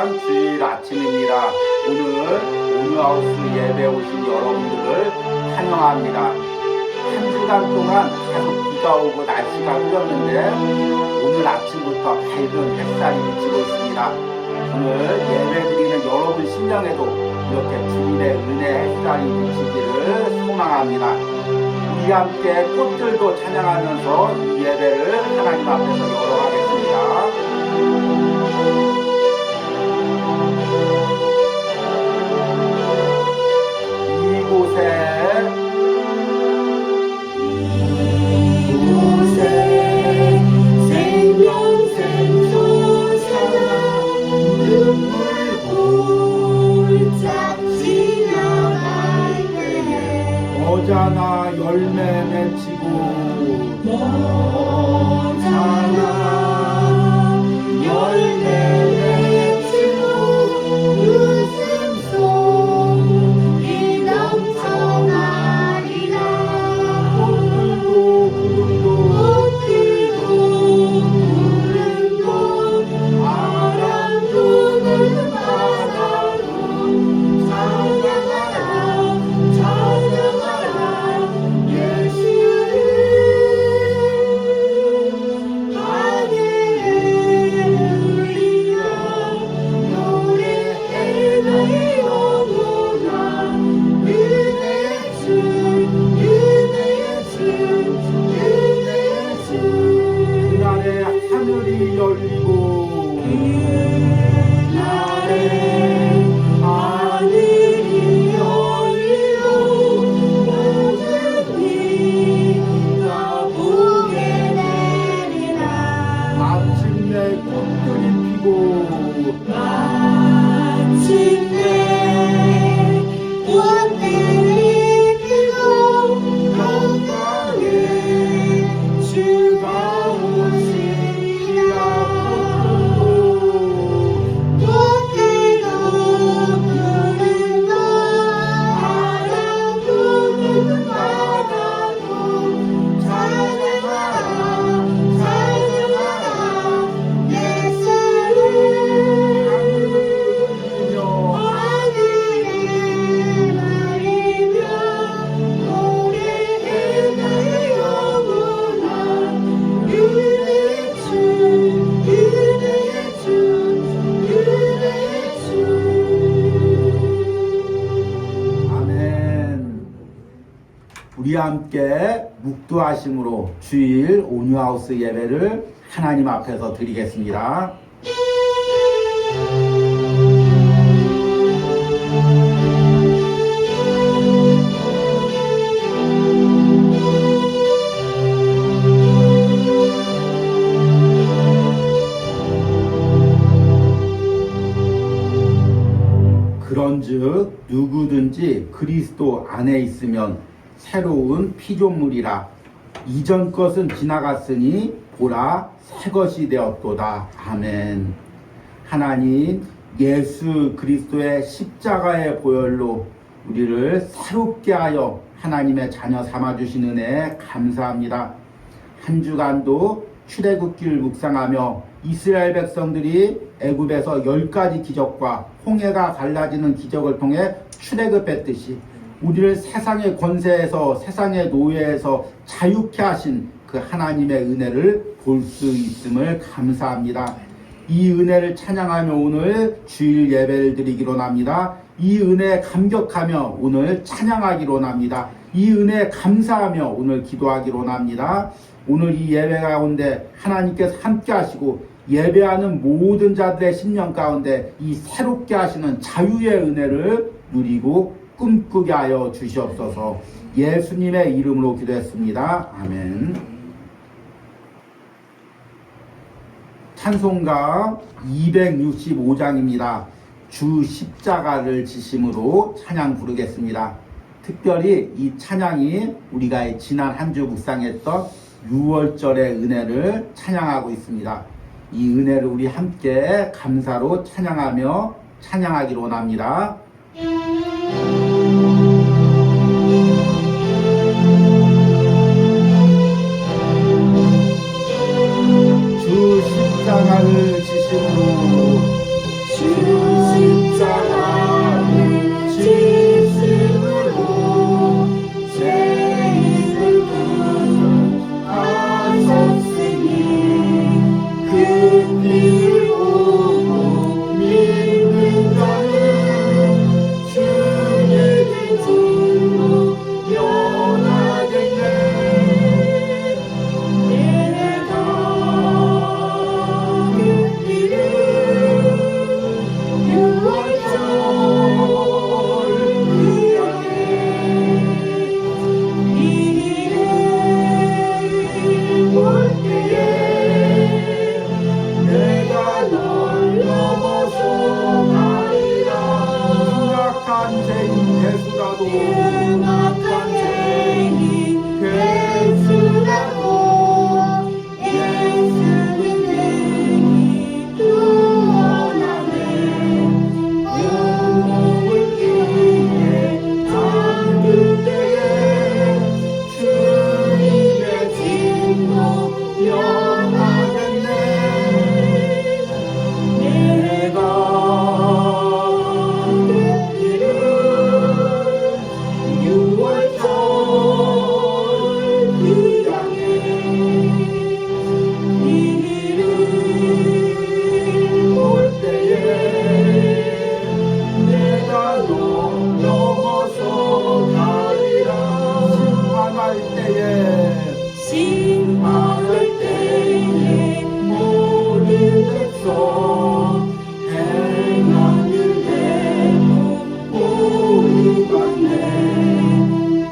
시간 주일 아침입니다. 오늘 온유하우스 예배 오신 여러분들을 환영합니다. 한 주간 동안 계속 비가 오고 날씨가 흐렸는데 오늘 아침부터 밝은 햇살이 비치고 있습니다. 오늘 예배 드리는 여러분 심령에도 이렇게 주님의 은혜 햇살이 비치기를 소망합니다. 우리 함께 꽃들도 찬양하면서 이 예배를 하나님 앞에서 열어가겠습니다. 여자나 열매 맺히고 여자나 열매 맺히고 웃음소리 넘쳐나리라. 꽃들도 구름도 바람 부는 바다로 우리 함께 묵도하심으로 주일 온유하우스 예배를 하나님 앞에서 드리겠습니다. 그런즉 누구든지 그리스도 안에 있으면 새로운 피조물이라. 이전 것은 지나갔으니 보라 새 것이 되었도다. 아멘. 하나님 예수 그리스도의 십자가의 보혈로 우리를 새롭게 하여 하나님의 자녀 삼아주신 은혜에 감사합니다. 한 주간도 출애굽기를 묵상하며 이스라엘 백성들이 애굽에서 10가지 기적과 홍해가 갈라지는 기적을 통해 출애굽했듯이 우리를 세상의 권세에서 세상의 노예에서 자유케 하신 그 하나님의 은혜를 볼 수 있음을 감사합니다. 이 은혜를 찬양하며 오늘 주일 예배를 드리기로 합니다. 이 은혜에 감격하며 오늘 찬양하기로 합니다. 이 은혜에 감사하며 오늘 기도하기로 합니다. 오늘 이 예배 가운데 하나님께서 함께 하시고 예배하는 모든 자들의 심령 가운데 이 새롭게 하시는 자유의 은혜를 누리고 꿈꾸게 하여 주시옵소서. 예수님의 이름으로 기도했습니다. 아멘. 찬송가 265장입니다. 주 십자가를 지심으로 찬양 부르겠습니다. 특별히 이 찬양이 우리가 지난 한 주 묵상했던 6월절의 은혜를 찬양하고 있습니다. 이 은혜를 우리 함께 감사로 찬양하며 찬양하기로 원합니다. 주 십자가를 지심으로 흉악한 죄인 대수라도 흉악한 죄인 대수라도 예수는 능히 구원하네. 영웅을 위해 잠들 때에 주님의 진노 명하겠네. 내가 심판할 때에 모든 백성 행한 일대로 보응받네.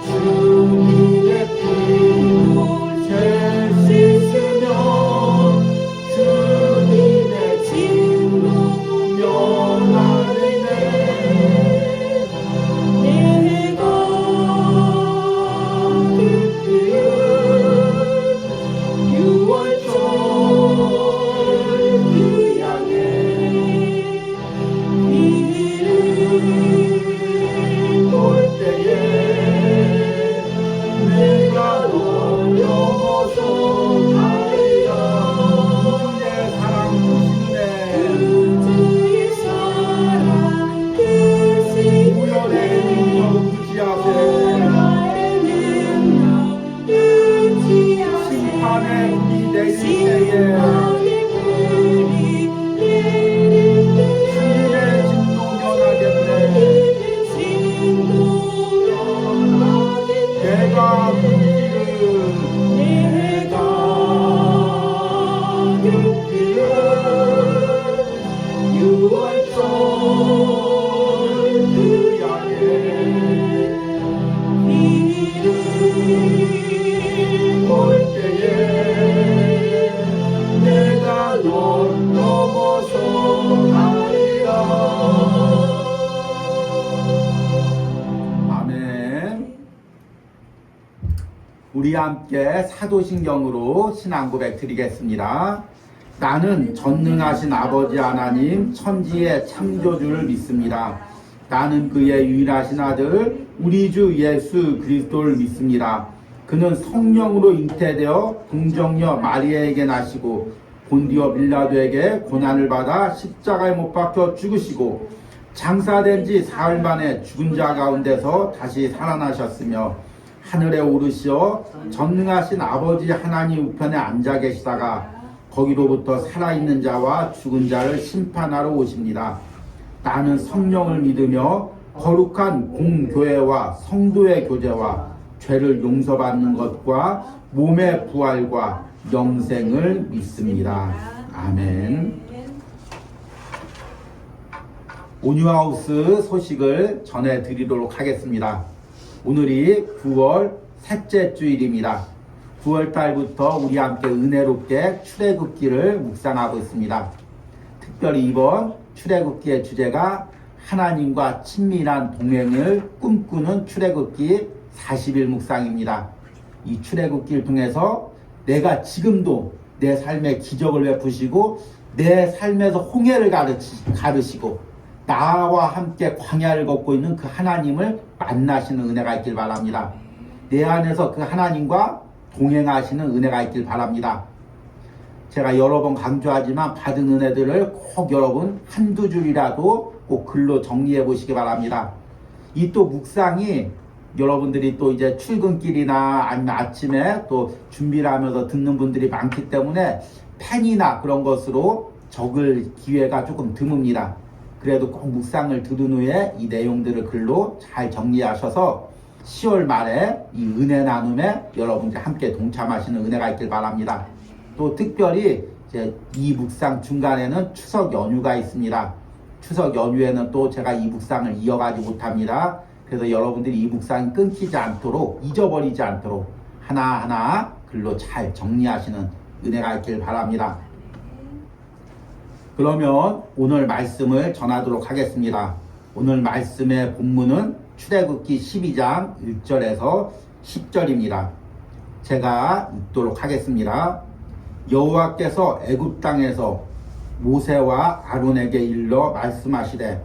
주님의 피로 죄 씻으며 주님의 진노 면하리네. 내가 우리 함께 사도신경으로 신앙 고백 드리겠습니다. 나는 전능하신 아버지 하나님 천지의 창조주를 믿습니다. 나는 그의 유일하신 아들 우리 주 예수 그리스도를 믿습니다. 그는 성령으로 잉태되어 동정녀 마리아에게 나시고 본디오 빌라도에게 고난을 받아 십자가에 못 박혀 죽으시고 장사된 지 사흘 만에 죽은 자 가운데서 다시 살아나셨으며 하늘에 오르시어 전능하신 아버지 하나님 우편에 앉아 계시다가 거기로부터 살아있는 자와 죽은 자를 심판하러 오십니다. 나는 성령을 믿으며 거룩한 공교회와 성도의 교제와 죄를 용서받는 것과 몸의 부활과 영생을 믿습니다. 아멘. 온유하우스 소식을 전해드리도록 하겠습니다. 오늘이 9월 셋째 주일입니다. 9월 달부터 우리 함께 은혜롭게 출애굽기를 묵상하고 있습니다. 특별히 이번 출애굽기의 주제가 하나님과 친밀한 동행을 꿈꾸는 출애굽기 40일 묵상입니다. 이 출애굽기를 통해서 내가 지금도 내 삶에 기적을 베푸시고 내 삶에서 홍해를 가르시고 나와 함께 광야를 걷고 있는 그 하나님을 만나시는 은혜가 있길 바랍니다. 내 안에서 그 하나님과 동행하시는 은혜가 있길 바랍니다. 제가 여러 번 강조하지만 받은 은혜들을 꼭 여러분 한두 줄이라도 꼭 글로 정리해 보시기 바랍니다. 이 또 묵상이 여러분들이 또 이제 출근길이나 아니면 아침에 또 준비를 하면서 듣는 분들이 많기 때문에 펜이나 그런 것으로 적을 기회가 조금 드뭅니다. 그래도 꼭 묵상을 들은 후에 이 내용들을 글로 잘 정리하셔서 10월 말에 이 은혜 나눔에 여러분들 함께 동참하시는 은혜가 있길 바랍니다. 또 특별히 이제 이 묵상 중간에는 추석 연휴가 있습니다. 추석 연휴에는 또 제가 이 묵상을 이어가지 못합니다. 그래서 여러분들이 이 묵상이 끊기지 않도록, 잊어버리지 않도록 하나하나 글로 잘 정리하시는 은혜가 있길 바랍니다. 그러면 오늘 말씀을 전하도록 하겠습니다. 오늘 말씀의 본문은 출애굽기 12장 1절에서 10절입니다. 제가 읽도록 하겠습니다. 여호와께서 애굽 땅에서 모세와 아론에게 일러 말씀하시되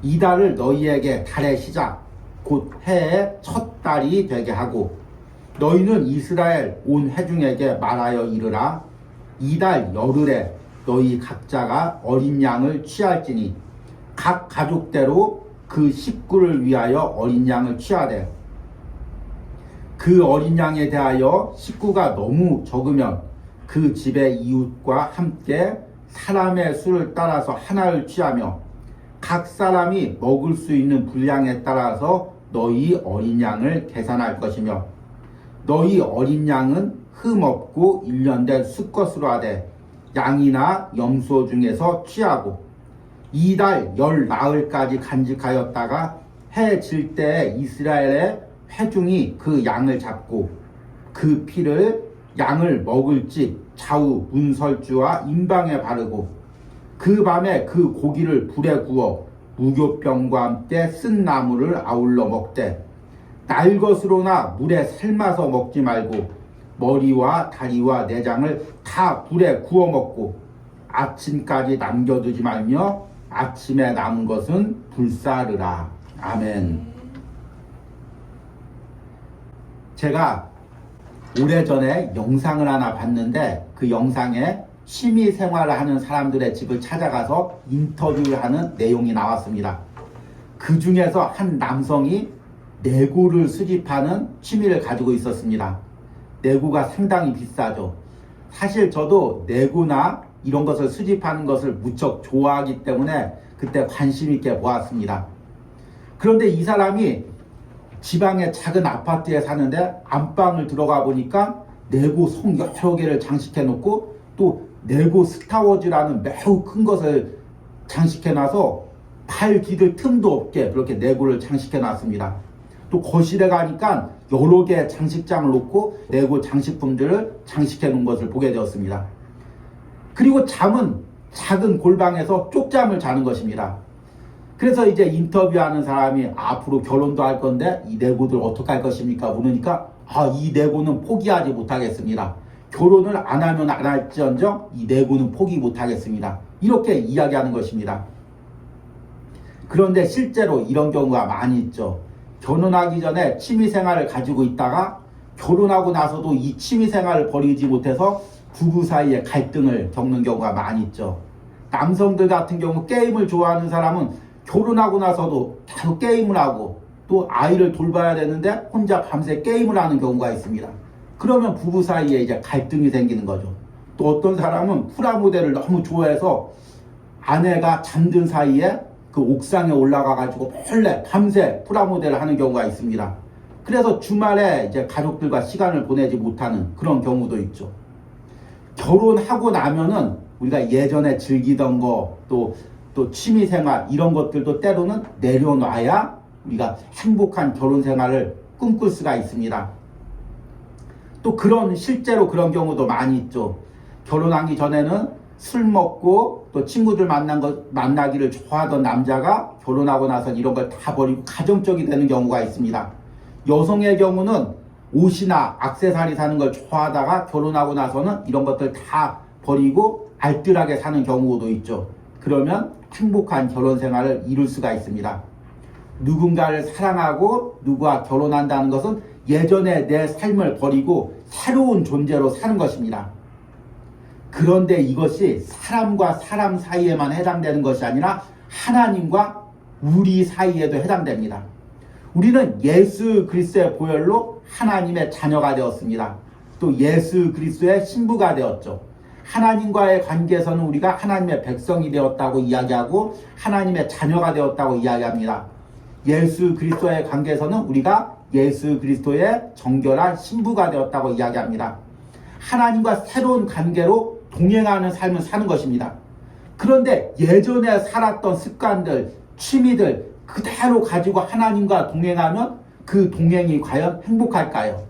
이 달을 너희에게 달의 시작 곧 해의 첫 달이 되게 하고 너희는 이스라엘 온 회중에게 말하여 이르라 이 달 열흘에 너희 각자가 어린 양을 취할지니 각 가족대로 그 식구를 위하여 어린 양을 취하되 그 어린 양에 대하여 식구가 너무 적으면 그 집의 이웃과 함께 사람의 수를 따라서 하나를 취하며 각 사람이 먹을 수 있는 분량에 따라서 너희 어린 양을 계산할 것이며 너희 어린 양은 흠 없고 일련된 수컷으로 하되 양이나 염소 중에서 취하고 이 달 열 나흘까지 간직하였다가 해 질 때에 이스라엘의 회중이 그 양을 잡고 그 피를 양을 먹을 집 좌우 문설주와 임방에 바르고 그 밤에 그 고기를 불에 구워 무교병과 함께 쓴 나물을 아울러 먹되 날 것으로나 물에 삶아서 먹지 말고 머리와 다리와 내장을 다 불에 구워 먹고 아침까지 남겨두지 말며 아침에 남은 것은 불사르라. 아멘. 제가 오래전에 영상을 하나 봤는데 그 영상에 취미생활을 하는 사람들의 집을 찾아가서 인터뷰를 하는 내용이 나왔습니다. 그 중에서 한 남성이 내고를 수집하는 취미를 가지고 있었습니다. 내고가 상당히 비싸죠. 사실 저도 내고나 이런 것을 수집하는 것을 무척 좋아하기 때문에 그때 관심 있게 보았습니다. 그런데 이 사람이 지방의 작은 아파트에 사는데 안방을 들어가 보니까 레고 성 여러 개를 장식해 놓고 또 레고 스타워즈라는 매우 큰 것을 장식해 놔서 발 디딜 틈도 없게 그렇게 레고를 장식해 놨습니다. 또 거실에 가니까 여러 개의 장식장을 놓고 레고 장식품들을 장식해 놓은 것을 보게 되었습니다. 그리고 잠은 작은 골방에서 쪽잠을 자는 것입니다. 그래서 이제 인터뷰하는 사람이 앞으로 결혼도 할 건데 이 레고들 어떻게 할 것입니까? 물으니까 이 레고는 포기하지 못하겠습니다. 결혼을 안 하면 안 할지언정 이 레고는 포기 못하겠습니다. 이렇게 이야기하는 것입니다. 그런데 실제로 이런 경우가 많이 있죠. 결혼하기 전에 취미생활을 가지고 있다가 결혼하고 나서도 이 취미생활을 버리지 못해서 부부 사이에 갈등을 겪는 경우가 많이 있죠. 남성들 같은 경우 게임을 좋아하는 사람은 결혼하고 나서도 계속 게임을 하고 또 아이를 돌봐야 되는데 혼자 밤새 게임을 하는 경우가 있습니다. 그러면 부부 사이에 이제 갈등이 생기는 거죠. 또 어떤 사람은 프라모델을 너무 좋아해서 아내가 잠든 사이에 그 옥상에 올라가 가지고 몰래 밤새 프라모델을 하는 경우가 있습니다. 그래서 주말에 이제 가족들과 시간을 보내지 못하는 그런 경우도 있죠. 결혼하고 나면은 우리가 예전에 즐기던 거 또 취미생활 이런 것들도 때로는 내려놔야 우리가 행복한 결혼생활을 꿈꿀 수가 있습니다. 또 실제로 그런 경우도 많이 있죠. 결혼하기 전에는 술 먹고 또 친구들 만나기를 좋아하던 남자가 결혼하고 나서 이런 걸 다 버리고 가정적이 되는 경우가 있습니다. 여성의 경우는 옷이나 액세서리 사는 걸 좋아하다가 결혼하고 나서는 이런 것들 다 버리고 알뜰하게 사는 경우도 있죠. 그러면 행복한 결혼 생활을 이룰 수가 있습니다. 누군가를 사랑하고 누구와 결혼한다는 것은 예전의 내 삶을 버리고 새로운 존재로 사는 것입니다. 그런데 이것이 사람과 사람 사이에만 해당되는 것이 아니라 하나님과 우리 사이에도 해당됩니다. 우리는 예수 그리스도의 보혈로 하나님의 자녀가 되었습니다. 또 예수 그리스도의 신부가 되었죠. 하나님과의 관계에서는 우리가 하나님의 백성이 되었다고 이야기하고 하나님의 자녀가 되었다고 이야기합니다. 예수 그리스도의 관계에서는 우리가 예수 그리스도의 정결한 신부가 되었다고 이야기합니다. 하나님과 새로운 관계로 동행하는 삶을 사는 것입니다. 그런데 예전에 살았던 습관들, 취미들 그대로 가지고 하나님과 동행하면 그 동행이 과연 행복할까요?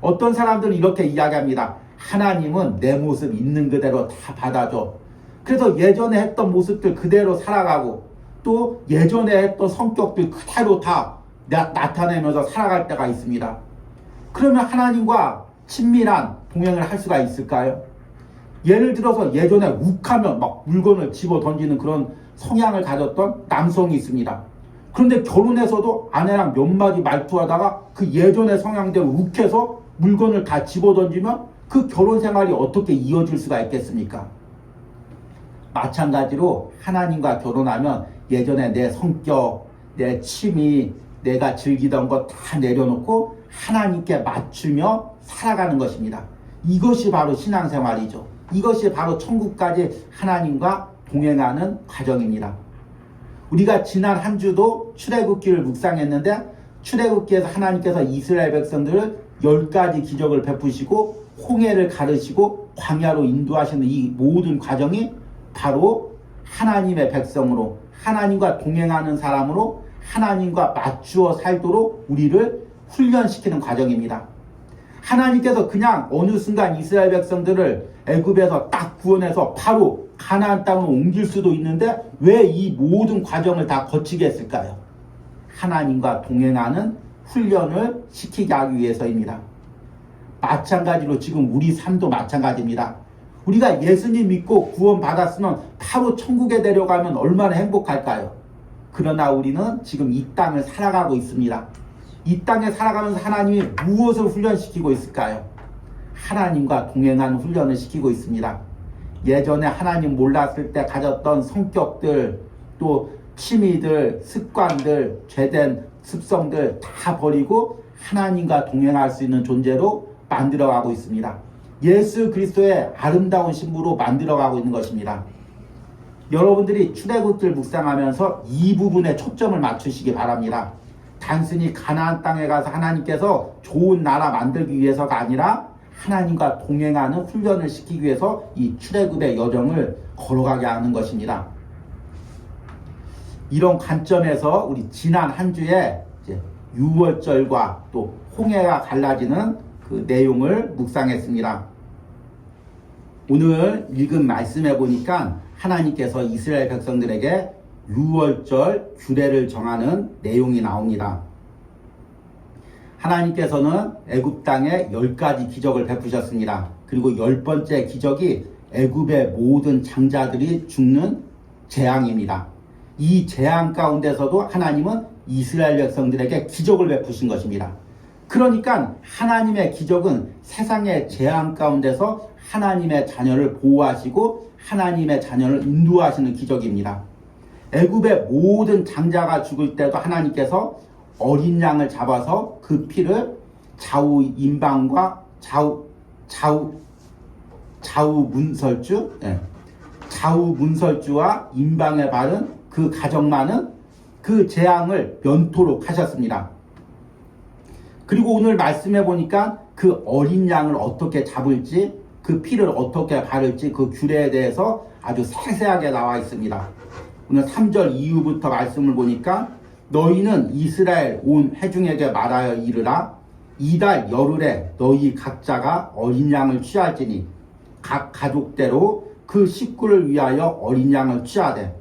어떤 사람들은 이렇게 이야기합니다. 하나님은 내 모습 있는 그대로 다 받아줘. 그래서 예전에 했던 모습들 그대로 살아가고 또 예전에 했던 성격들 그대로 다 나타내면서 살아갈 때가 있습니다. 그러면 하나님과 친밀한 동행을 할 수가 있을까요? 예를 들어서 예전에 욱하면 막 물건을 집어 던지는 그런 성향을 가졌던 남성이 있습니다. 그런데 결혼해서도 아내랑 몇 마디 말투하다가 그 예전의 성향대로 욱해서 물건을 다 집어 던지면 그 결혼 생활이 어떻게 이어질 수가 있겠습니까? 마찬가지로 하나님과 결혼하면 예전에 내 성격, 내 취미, 내가 즐기던 것 다 내려놓고 하나님께 맞추며 살아가는 것입니다. 이것이 바로 신앙생활이죠. 이것이 바로 천국까지 하나님과 동행하는 과정입니다. 우리가 지난 한 주도 출애굽기를 묵상했는데 출애굽기에서 하나님께서 이스라엘 백성들을 10가지 기적을 베푸시고 홍해를 가르시고 광야로 인도하시는 이 모든 과정이 바로 하나님의 백성으로 하나님과 동행하는 사람으로 하나님과 맞추어 살도록 우리를 훈련시키는 과정입니다. 하나님께서 그냥 어느 순간 이스라엘 백성들을 애굽에서 딱 구원해서 바로 가나안 땅으로 옮길 수도 있는데 왜 이 모든 과정을 다 거치게 했을까요? 하나님과 동행하는 훈련을 시키게 하기 위해서입니다. 마찬가지로 지금 우리 삶도 마찬가지입니다. 우리가 예수님 믿고 구원 받았으면 바로 천국에 데려가면 얼마나 행복할까요? 그러나 우리는 지금 이 땅을 살아가고 있습니다. 이 땅에 살아가면서 하나님이 무엇을 훈련시키고 있을까요? 하나님과 동행하는 훈련을 시키고 있습니다. 예전에 하나님 몰랐을 때 가졌던 성격들, 또 취미들, 습관들, 죄된 습성들 다 버리고 하나님과 동행할 수 있는 존재로 만들어가고 있습니다. 예수 그리스도의 아름다운 신부로 만들어가고 있는 것입니다. 여러분들이 출애굽기를 묵상하면서 이 부분에 초점을 맞추시기 바랍니다. 단순히 가나안 땅에 가서 하나님께서 좋은 나라 만들기 위해서가 아니라 하나님과 동행하는 훈련을 시키기 위해서 이 출애굽의 여정을 걸어가게 하는 것입니다. 이런 관점에서 우리 지난 한 주에 이제 유월절과 또 홍해가 갈라지는 그 내용을 묵상했습니다. 오늘 읽은 말씀해 보니까 하나님께서 이스라엘 백성들에게 유월절 규례를 정하는 내용이 나옵니다. 하나님께서는 애굽 땅에 10가지 기적을 베푸셨습니다. 그리고 10번째 기적이 애굽의 모든 장자들이 죽는 재앙입니다. 이 재앙 가운데서도 하나님은 이스라엘 백성들에게 기적을 베푸신 것입니다. 그러니까 하나님의 기적은 세상의 재앙 가운데서 하나님의 자녀를 보호하시고 하나님의 자녀를 인도하시는 기적입니다. 애굽의 모든 장자가 죽을 때도 하나님께서 어린 양을 잡아서 그 피를 좌우 임방과 좌우 문설주와 임방에 바른 그 가정만은 그 재앙을 면토록 하셨습니다. 그리고 오늘 말씀해 보니까 그 어린 양을 어떻게 잡을지, 그 피를 어떻게 바를지 그 규례에 대해서 아주 세세하게 나와 있습니다. 오늘 3절 이후부터 말씀을 보니까 너희는 이스라엘 온 회중에게 말하여 이르라. 이달 열흘에 너희 각자가 어린 양을 취할지니 각 가족대로 그 식구를 위하여 어린 양을 취하되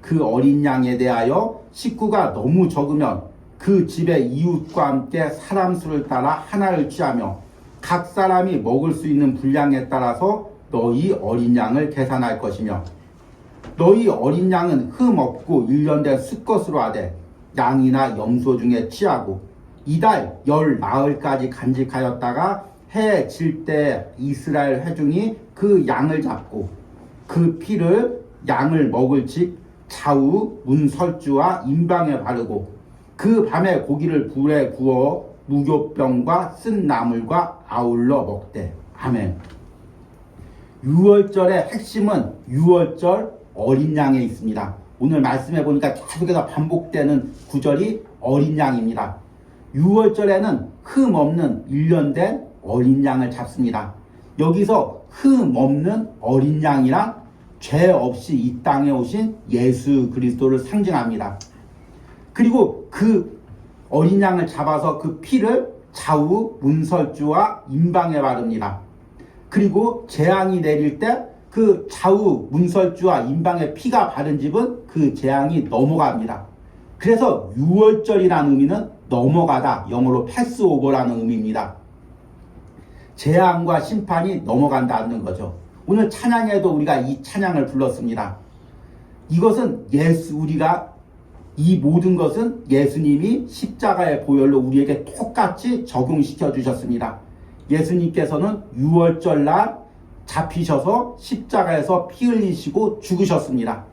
그 어린 양에 대하여 식구가 너무 적으면 그 집의 이웃과 함께 사람 수를 따라 하나를 취하며 각 사람이 먹을 수 있는 분량에 따라서 너희 어린 양을 계산할 것이며 너희 어린 양은 흠 없고 1년 된 수컷으로 하되 양이나 염소 중에 취하고 이달 열 나흘까지 간직하였다가 해 질 때 이스라엘 회중이 그 양을 잡고 그 피를 양을 먹을 즉 좌우 문설주와 임방에 바르고 그 밤에 고기를 불에 구워 무교병과 쓴 나물과 아울러 먹되. 아멘. 유월절의 핵심은 유월절 어린 양에 있습니다. 오늘 말씀해 보니까 계속해서 반복되는 구절이 어린 양입니다. 유월절에는 흠 없는 1년 된 어린 양을 잡습니다. 여기서 흠 없는 어린 양이란 죄 없이 이 땅에 오신 예수 그리스도를 상징합니다. 그리고 그 어린 양을 잡아서 그 피를 좌우 문설주와 임방에 바릅니다. 그리고 재앙이 내릴 때 그 좌우 문설주와 임방에 피가 바른 집은 그 재앙이 넘어갑니다. 그래서 유월절이라는 의미는 넘어가다, 영어로 패스오버라는 의미입니다. 재앙과 심판이 넘어간다는 거죠. 오늘 찬양에도 우리가 이 찬양을 불렀습니다. 이것은 우리가 이 모든 것은 예수님이 십자가의 보혈로 우리에게 똑같이 적용시켜 주셨습니다. 예수님께서는 유월절날 잡히셔서 십자가에서 피 흘리시고 죽으셨습니다.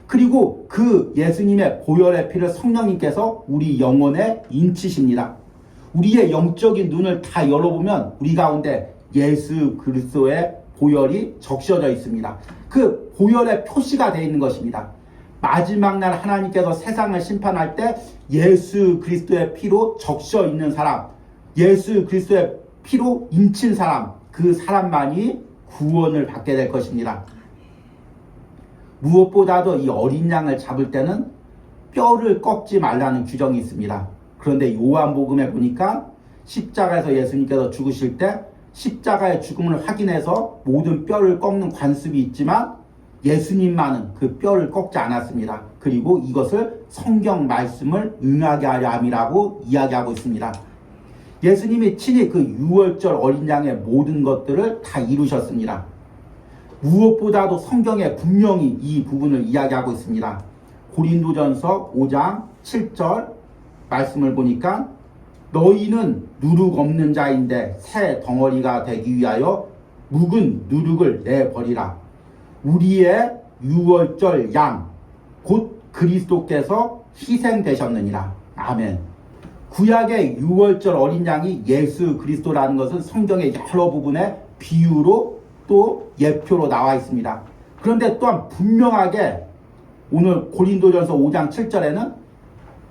그리고 그 예수님의 보혈의 피를 성령님께서 우리 영혼에 인치십니다. 우리의 영적인 눈을 다 열어보면 우리 가운데 예수 그리스도의 보혈이 적셔져 있습니다. 그 보혈의 표시가 되어 있는 것입니다. 마지막 날 하나님께서 세상을 심판할 때 예수 그리스도의 피로 적셔 있는 사람, 예수 그리스도의 피로 인친 사람, 그 사람만이 구원을 받게 될 것입니다. 무엇보다도 이 어린 양을 잡을 때는 뼈를 꺾지 말라는 규정이 있습니다. 그런데 요한복음에 보니까 십자가에서 예수님께서 죽으실 때 십자가의 죽음을 확인해서 모든 뼈를 꺾는 관습이 있지만 예수님만은 그 뼈를 꺾지 않았습니다. 그리고 이것을 성경 말씀을 응하게 하려 함이라고 이야기하고 있습니다. 예수님이 친히 그 유월절 어린 양의 모든 것들을 다 이루셨습니다. 무엇보다도 성경에 분명히 이 부분을 이야기하고 있습니다. 고린도전서 5장 7절 말씀을 보니까 너희는 누룩 없는 자인데 새 덩어리가 되기 위하여 묵은 누룩을 내버리라. 우리의 유월절 양 곧 그리스도께서 희생되셨느니라. 아멘. 구약의 유월절 어린 양이 예수 그리스도라는 것은 성경의 여러 부분에 비유로 또 예표로 나와 있습니다. 그런데 또한 분명하게 오늘 고린도전서 5장 7절에는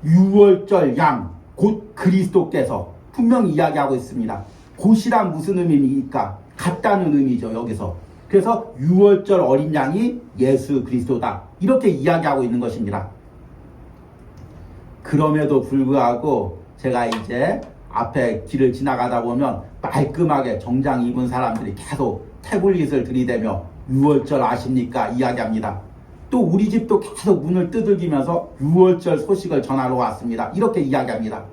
유월절 양 곧 그리스도께서 분명히 이야기하고 있습니다. 곧이란 무슨 의미입니까? 같다는 의미죠, 여기서. 그래서 유월절 어린 양이 예수 그리스도다, 이렇게 이야기하고 있는 것입니다. 그럼에도 불구하고 제가 이제 앞에 길을 지나가다 보면 말끔하게 정장 입은 사람들이 계속 태블릿을 들이대며 유월절 아십니까? 이야기합니다. 또 우리 집도 계속 문을 두들기면서 유월절 소식을 전하러 왔습니다. 이렇게 이야기합니다.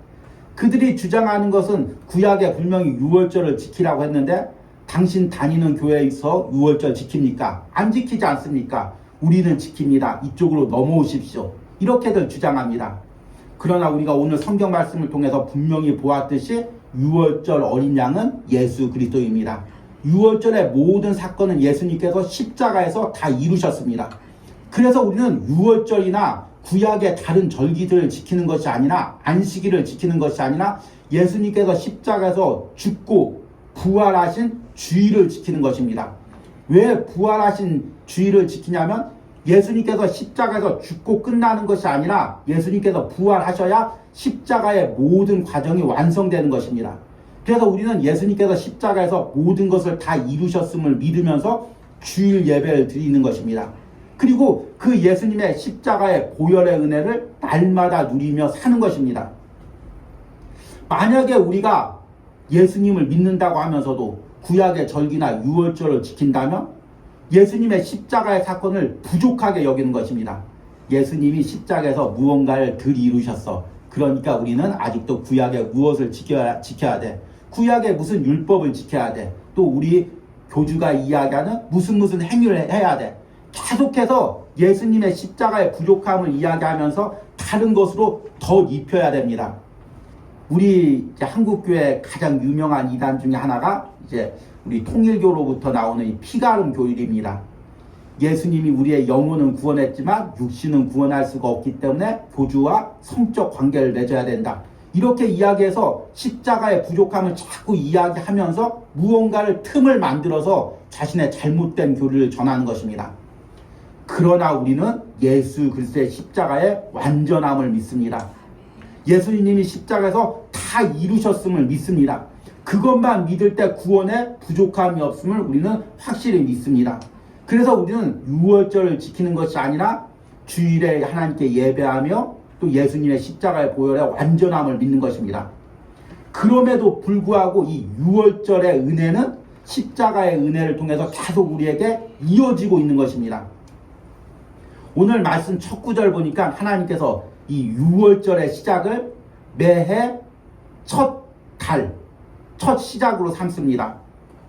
그들이 주장하는 것은 구약에 분명히 유월절을 지키라고 했는데 당신 다니는 교회에서 유월절 지킵니까? 안 지키지 않습니까? 우리는 지킵니다. 이쪽으로 넘어오십시오. 이렇게들 주장합니다. 그러나 우리가 오늘 성경 말씀을 통해서 분명히 보았듯이 유월절 어린 양은 예수 그리스도입니다. 유월절의 모든 사건은 예수님께서 십자가에서 다 이루셨습니다. 그래서 우리는 유월절이나 구약의 다른 절기들을 지키는 것이 아니라, 안식일을 지키는 것이 아니라 예수님께서 십자가에서 죽고 부활하신 주일을 지키는 것입니다. 왜 부활하신 주일을 지키냐면 예수님께서 십자가에서 죽고 끝나는 것이 아니라 예수님께서 부활하셔야 십자가의 모든 과정이 완성되는 것입니다. 그래서 우리는 예수님께서 십자가에서 모든 것을 다 이루셨음을 믿으면서 주일 예배를 드리는 것입니다. 그리고 그 예수님의 십자가의 보혈의 은혜를 날마다 누리며 사는 것입니다. 만약에 우리가 예수님을 믿는다고 하면서도 구약의 절기나 유월절을 지킨다면 예수님의 십자가의 사건을 부족하게 여기는 것입니다. 예수님이 십자가에서 무언가를 덜 이루셨어. 그러니까 우리는 아직도 구약의 무엇을 지켜야 돼. 구약의 무슨 율법을 지켜야 돼. 또 우리 교주가 이야기하는 무슨 행위를 해야 돼. 계속해서 예수님의 십자가의 부족함을 이야기하면서 다른 것으로 더 입혀야 됩니다. 우리 이제 한국교회 가장 유명한 이단 중에 하나가 이제 우리 통일교로부터 나오는 이 피가름 교일입니다. 예수님이 우리의 영혼은 구원했지만 육신은 구원할 수가 없기 때문에 교주와 성적 관계를 맺어야 된다. 이렇게 이야기해서 십자가의 부족함을 자꾸 이야기하면서 무언가를 틈을 만들어서 자신의 잘못된 교리를 전하는 것입니다. 그러나 우리는 예수 그리스도의 십자가의 완전함을 믿습니다. 예수님이 십자가에서 다 이루셨음을 믿습니다. 그것만 믿을 때 구원에 부족함이 없음을 우리는 확실히 믿습니다. 그래서 우리는 유월절을 지키는 것이 아니라 주일에 하나님께 예배하며 또 예수님의 십자가의 보혈의 완전함을 믿는 것입니다. 그럼에도 불구하고 이 유월절의 은혜는 십자가의 은혜를 통해서 계속 우리에게 이어지고 있는 것입니다. 오늘 말씀 첫 구절 보니까 하나님께서 이 6월절의 시작을 매해 첫 달, 첫 시작으로 삼습니다.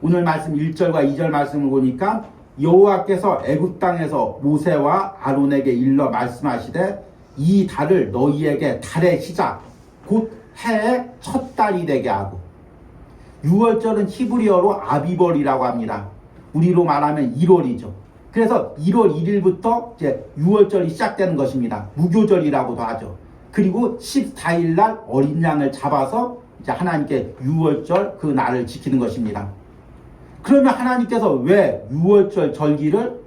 오늘 말씀 1절과 2절 말씀을 보니까 여호와께서 애굽 땅에서 모세와 아론에게 일러 말씀하시되 이 달을 너희에게 달의 시작 곧 해의 첫 달이 되게 하고, 6월절은 히브리어로 아비벌이라고 합니다. 우리로 말하면 1월이죠. 그래서 1월 1일부터 이제 6월절이 시작되는 것입니다. 무교절이라고도 하죠. 그리고 14일 날 어린 양을 잡아서 이제 하나님께 6월절 그 날을 지키는 것입니다. 그러면 하나님께서 왜 6월절 절기를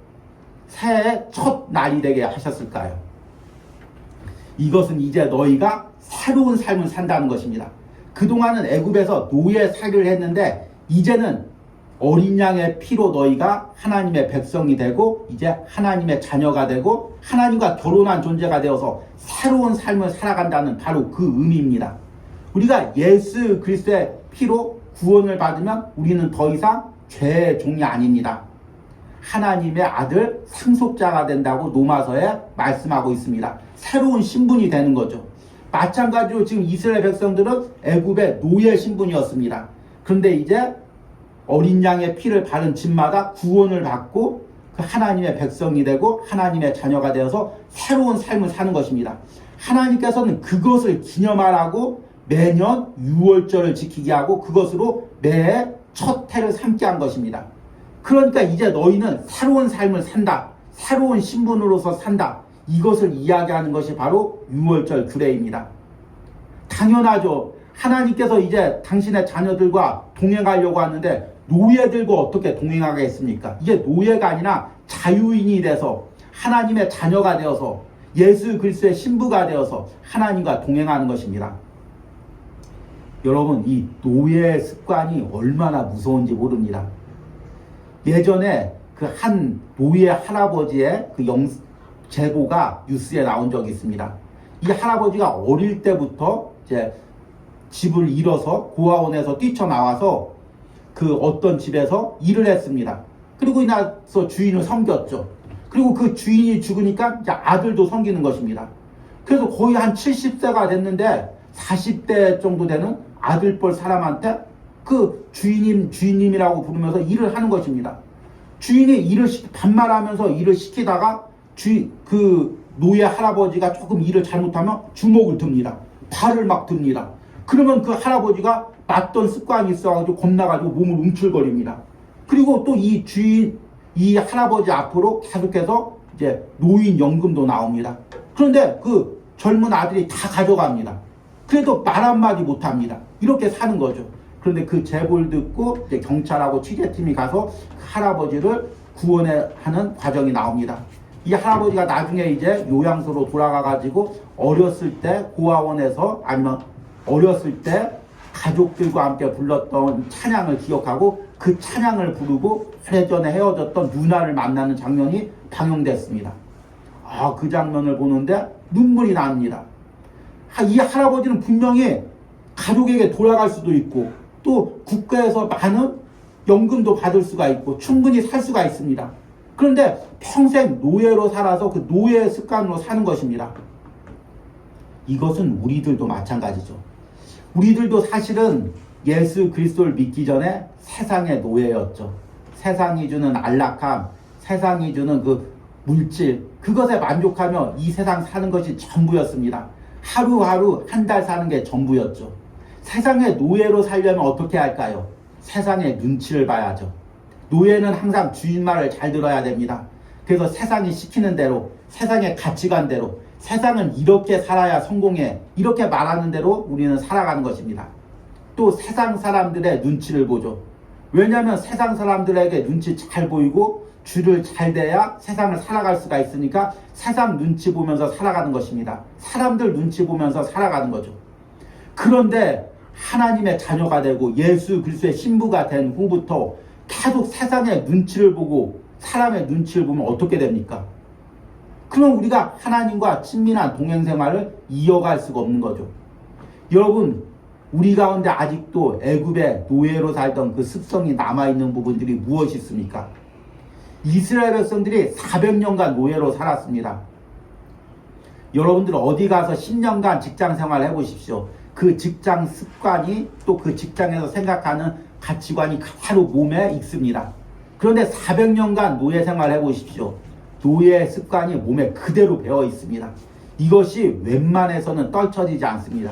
새해의 첫 날이 되게 하셨을까요? 이것은 이제 너희가 새로운 삶을 산다는 것입니다. 그동안은 애굽에서 노예 살이를 했는데 이제는 어린 양의 피로 너희가 하나님의 백성이 되고 이제 하나님의 자녀가 되고 하나님과 결혼한 존재가 되어서 새로운 삶을 살아간다는 바로 그 의미입니다. 우리가 예수 그리스도의 피로 구원을 받으면 우리는 더 이상 죄의 종이 아닙니다. 하나님의 아들 상속자가 된다고 로마서에 말씀하고 있습니다. 새로운 신분이 되는 거죠. 마찬가지로 지금 이스라엘 백성들은 애굽의 노예 신분이었습니다. 그런데 이제 어린 양의 피를 바른 집마다 구원을 받고 그 하나님의 백성이 되고 하나님의 자녀가 되어서 새로운 삶을 사는 것입니다. 하나님께서는 그것을 기념하라고 매년 6월절을 지키게 하고 그것으로 매해 첫 해를 삼게 한 것입니다. 그러니까 이제 너희는 새로운 삶을 산다. 새로운 신분으로서 산다. 이것을 이야기하는 것이 바로 6월절 규례입니다. 당연하죠. 하나님께서 이제 당신의 자녀들과 동행하려고 하는데 노예들과 어떻게 동행하겠습니까? 이게 노예가 아니라 자유인이 돼서 하나님의 자녀가 되어서 예수 그리스도의 신부가 되어서 하나님과 동행하는 것입니다. 여러분, 이 노예의 습관이 얼마나 무서운지 모릅니다. 예전에 그 한 노예 할아버지의 그 제보가 뉴스에 나온 적이 있습니다. 이 할아버지가 어릴 때부터 이제 집을 잃어서 고아원에서 뛰쳐나와서 그 어떤 집에서 일을 했습니다. 그리고 나서 주인을 섬겼죠. 그리고 그 주인이 죽으니까 이제 아들도 섬기는 것입니다. 그래서 거의 한 70세가 됐는데 40대 정도 되는 아들뻘 사람한테 그 주인님이라고 부르면서 일을 하는 것입니다. 주인이 반말하면서 일을 시키다가 그 노예 할아버지가 조금 일을 잘못하면 주먹을 듭니다. 발을 막 듭니다. 그러면 그 할아버지가 맞던 습관이 있어가지고 겁나가지고 몸을 움츠거립니다. 그리고 또 이 할아버지 앞으로 계속해서 이제 노인연금도 나옵니다. 그런데 그 젊은 아들이 다 가져갑니다. 그래도 말 한마디 못합니다. 이렇게 사는 거죠. 그런데 그 제보를 듣고 이제 경찰하고 취재팀이 가서 그 할아버지를 구원하는 과정이 나옵니다. 이 할아버지가 나중에 이제 요양소로 돌아가가지고 어렸을 때 고아원에서 아니면 어렸을 때 가족들과 함께 불렀던 찬양을 기억하고 그 찬양을 부르고 오래전에 헤어졌던 누나를 만나는 장면이 방영됐습니다. 그 장면을 보는데 눈물이 납니다. 이 할아버지는 분명히 가족에게 돌아갈 수도 있고 또 국가에서 많은 연금도 받을 수가 있고 충분히 살 수가 있습니다. 그런데 평생 노예로 살아서 그 노예의 습관으로 사는 것입니다. 이것은 우리들도 마찬가지죠. 우리들도 사실은 예수 그리스도를 믿기 전에 세상의 노예였죠. 세상이 주는 안락함, 세상이 주는 그 물질, 그것에 만족하며 이 세상 사는 것이 전부였습니다. 하루하루 한 달 사는 게 전부였죠. 세상의 노예로 살려면 어떻게 할까요? 세상의 눈치를 봐야죠. 노예는 항상 주인 말을 잘 들어야 됩니다. 그래서 세상이 시키는 대로, 세상의 가치관대로, 세상은 이렇게 살아야 성공해, 이렇게 말하는 대로 우리는 살아가는 것입니다. 또 세상 사람들의 눈치를 보죠. 왜냐하면 세상 사람들에게 눈치 잘 보이고 줄을 잘 대야 세상을 살아갈 수가 있으니까 세상 눈치 보면서 살아가는 것입니다. 사람들 눈치 보면서 살아가는 거죠. 그런데 하나님의 자녀가 되고 예수 그리스도의 신부가 된 후부터 계속 세상의 눈치를 보고 사람의 눈치를 보면 어떻게 됩니까? 그럼 우리가 하나님과 친밀한 동행생활을 이어갈 수가 없는 거죠. 여러분, 우리 가운데 아직도 애굽의 노예로 살던 그 습성이 남아있는 부분들이 무엇이 있습니까? 이스라엘 백성들이 400년간 노예로 살았습니다. 여러분들 어디 가서 10년간 직장 생활 해보십시오. 그 직장 습관이 또 그 직장에서 생각하는 가치관이 그대로 몸에 익습니다. 그런데 400년간 노예 생활 해보십시오. 노예 습관이 몸에 그대로 배어 있습니다. 이것이 웬만해서는 떨쳐지지 않습니다.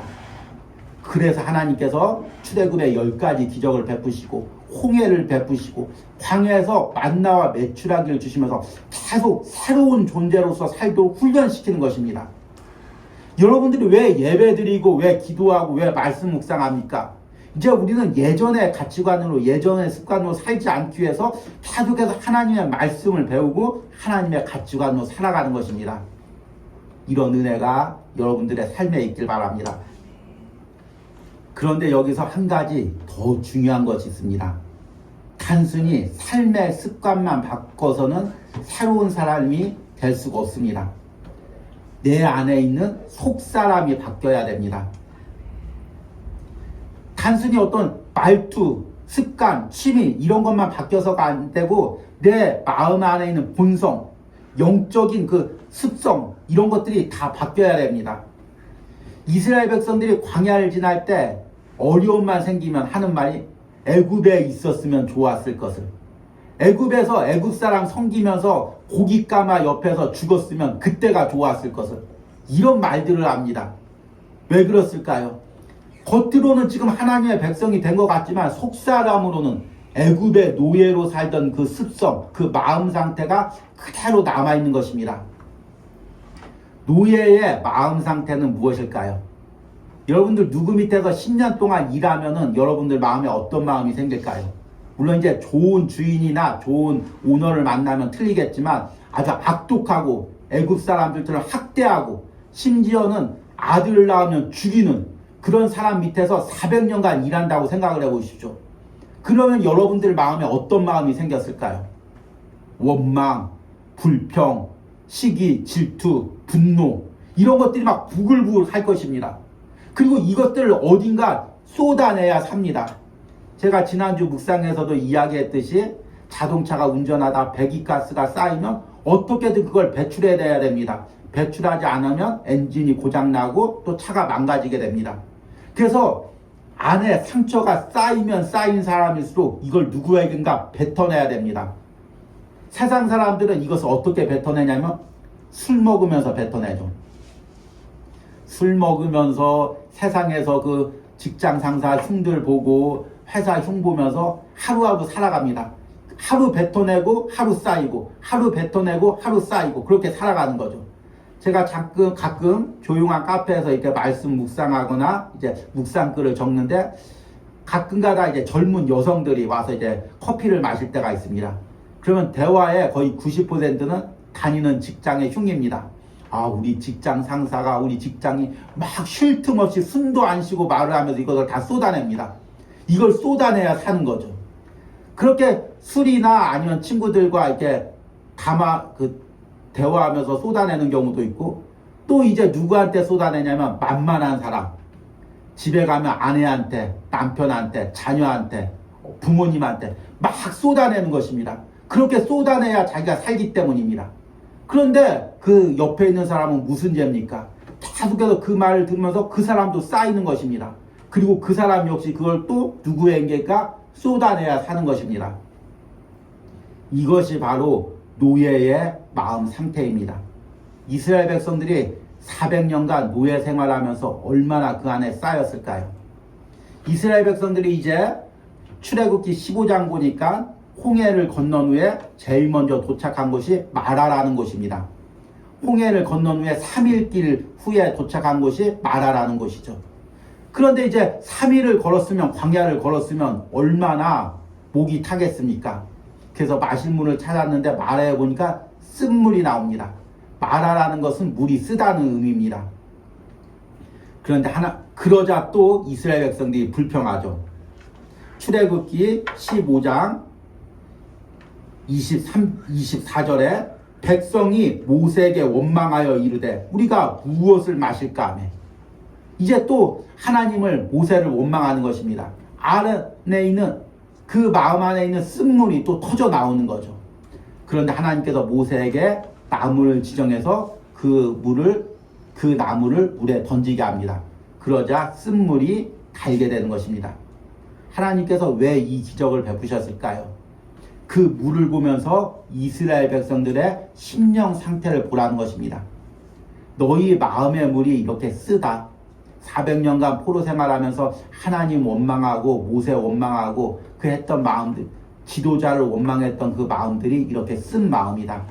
그래서 하나님께서 출애굽에 10가지 기적을 베푸시고 홍해를 베푸시고 광야에서 만나와 메추라기를 주시면서 계속 새로운 존재로서 살도록 훈련시키는 것입니다. 여러분들이 왜 예배드리고 왜 기도하고 왜 말씀 묵상합니까? 이제 우리는 예전의 가치관으로 예전의 습관으로 살지 않기 위해서 계속해서 하나님의 말씀을 배우고 하나님의 가치관으로 살아가는 것입니다. 이런 은혜가 여러분들의 삶에 있길 바랍니다. 그런데 여기서 한 가지 더 중요한 것이 있습니다. 단순히 삶의 습관만 바꿔서는 새로운 사람이 될 수가 없습니다. 내 안에 있는 속사람이 바뀌어야 됩니다. 단순히 어떤 말투, 습관, 취미 이런 것만 바뀌어서가 안 되고 내 마음 안에 있는 본성, 영적인 그 습성 이런 것들이 다 바뀌어야 됩니다. 이스라엘 백성들이 광야를 지날 때 어려움만 생기면 하는 말이 애굽에 있었으면 좋았을 것을, 애굽에서 애굽 사람 섬기면서 고기 까마 옆에서 죽었으면 그때가 좋았을 것을, 이런 말들을 합니다. 왜 그랬을까요? 겉으로는 지금 하나님의 백성이 된 것 같지만 속사람으로는 애굽의 노예로 살던 그 습성, 그 마음 상태가 그대로 남아있는 것입니다. 노예의 마음 상태는 무엇일까요? 여러분들 누구 밑에서 10년 동안 일하면은 여러분들 마음에 어떤 마음이 생길까요? 물론 이제 좋은 주인이나 좋은 오너를 만나면 틀리겠지만 아주 악독하고 애굽 사람들처럼 학대하고 심지어는 아들을 낳으면 죽이는 그런 사람 밑에서 400년간 일한다고 생각을 해보십시오. 그러면 여러분들 마음에 어떤 마음이 생겼을까요? 원망, 불평, 시기, 질투, 분노 이런 것들이 막 부글부글 할 것입니다. 그리고 이것들을 어딘가 쏟아내야 삽니다. 제가 지난주 묵상에서도 이야기했듯이 자동차가 운전하다 배기가스가 쌓이면 어떻게든 그걸 배출해야 됩니다. 배출하지 않으면 엔진이 고장나고 또 차가 망가지게 됩니다. 그래서 안에 상처가 쌓이면 쌓인 사람일수록 이걸 누구에겐가 뱉어내야 됩니다. 세상 사람들은 이것을 어떻게 뱉어내냐면 술 먹으면서 뱉어내죠. 술 먹으면서 세상에서 그 직장 상사 흉들 보고 회사 흉 보면서 하루하루 살아갑니다. 하루 뱉어내고 하루 쌓이고 하루 뱉어내고 하루 쌓이고 그렇게 살아가는 거죠. 제가 가끔 조용한 카페에서 이렇게 말씀 묵상하거나 이제 묵상글을 적는데 가끔가다 이제 젊은 여성들이 와서 이제 커피를 마실 때가 있습니다. 그러면 대화의 거의 90%는 다니는 직장의 흉입니다. 아, 우리 직장 상사가 우리 직장이 막 쉴 틈 없이 숨도 안 쉬고 말을 하면서 이것을 다 쏟아냅니다. 이걸 쏟아내야 사는 거죠. 그렇게 술이나 아니면 친구들과 이렇게 대화하면서 쏟아내는 경우도 있고 또 이제 누구한테 쏟아내냐면 만만한 사람. 집에 가면 아내한테, 남편한테, 자녀한테, 부모님한테 막 쏟아내는 것입니다. 그렇게 쏟아내야 자기가 살기 때문입니다. 그런데 그 옆에 있는 사람은 무슨 죄입니까? 계속해서 그 말을 들으면서 그 사람도 쌓이는 것입니다. 그리고 그 사람 역시 그걸 또 누구에게가 쏟아내야 사는 것입니다. 이것이 바로 노예의 마음 상태입니다. 이스라엘 백성들이 400년간 노예 생활하면서 얼마나 그 안에 쌓였을까요? 이스라엘 백성들이 이제 출애굽기 15장 보니까 홍해를 건넌 후에 제일 먼저 도착한 곳이 마라라는 곳입니다. 홍해를 건넌 후에 3일 길 후에 도착한 곳이 마라라는 곳이죠. 그런데 이제 3일을 걸었으면 광야를 걸었으면 얼마나 목이 타겠습니까? 그래서 마실 물을 찾았는데 마라에 보니까 쓴물이 나옵니다. 마라라는 것은 물이 쓰다는 의미입니다. 그런데 그러자 또 이스라엘 백성들이 불평하죠. 출애굽기 15장 24절에 백성이 모세에게 원망하여 이르되 우리가 무엇을 마실까 하며 이제 또 하나님을 모세를 원망하는 것입니다. 안에 있는 그 마음 안에 있는 쓴물이 또 터져 나오는 거죠. 그런데 하나님께서 모세에게 나무를 지정해서 그 나무를 물에 던지게 합니다. 그러자 쓴물이 갈게 되는 것입니다. 하나님께서 왜 이 기적을 베푸셨을까요? 그 물을 보면서 이스라엘 백성들의 심령 상태를 보라는 것입니다. 너희 마음의 물이 이렇게 쓰다. 400년간 포로 생활하면서 하나님 원망하고 모세 원망하고 그 했던 마음들, 지도자를 원망했던 그 마음들이 이렇게 쓴 마음이다.